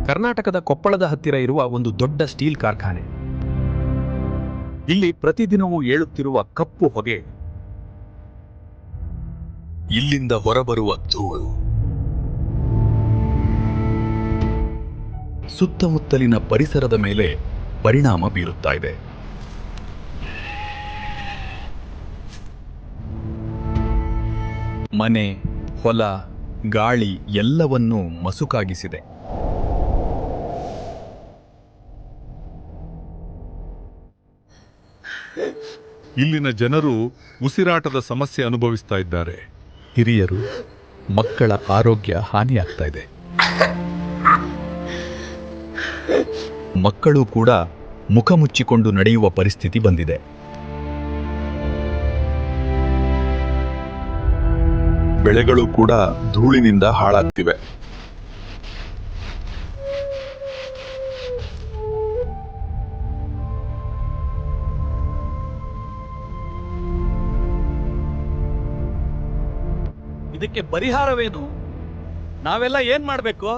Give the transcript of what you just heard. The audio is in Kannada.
ಕರ್ನಾಟಕದ ಕೊಪ್ಪಳದ ಹತ್ತಿರ ಇರುವ ಒಂದು ದೊಡ್ಡ ಸ್ಟೀಲ್ ಕಾರ್ಖಾನೆ. ಇಲ್ಲಿ ಪ್ರತಿದಿನವೂ ಏಳುತ್ತಿರುವ ಕಪ್ಪು ಹೊಗೆ, ಇಲ್ಲಿಂದ ಹೊರಬರುವ ಧೂಳು, ಸುತ್ತಮುತ್ತಲಿನ ಪರಿಸರದ ಮೇಲೆ ಪರಿಣಾಮ ಬೀರುತ್ತಾ ಇದೆ. ಮನೆ, ಹೊಲ, ಗಾಳಿ ಎಲ್ಲವನ್ನೂ ಮಸುಕಾಗಿಸಿದೆ. ಇಲ್ಲಿನ ಜನರು ಉಸಿರಾಟದ ಸಮಸ್ಯೆ ಅನುಭವಿಸ್ತಾ ಇದ್ದಾರೆ. ಹಿರಿಯರು, ಮಕ್ಕಳ ಆರೋಗ್ಯ ಹಾನಿಯಾಗ್ತಾ ಇದೆ. ಮಕ್ಕಳು ಕೂಡ ಮುಖ ಮುಚ್ಚಿಕೊಂಡು ನಡೆಯುವ ಪರಿಸ್ಥಿತಿ ಬಂದಿದೆ. ಬೆಳೆಗಳು ಕೂಡ ಧೂಳಿನಿಂದ ಹಾಳಾಗ್ತಿವೆ. ಇದಕ್ಕೆ ಪರಿಹಾರವೇನು? ನಾವೆಲ್ಲ ಏನ್ ಮಾಡಬೇಕು?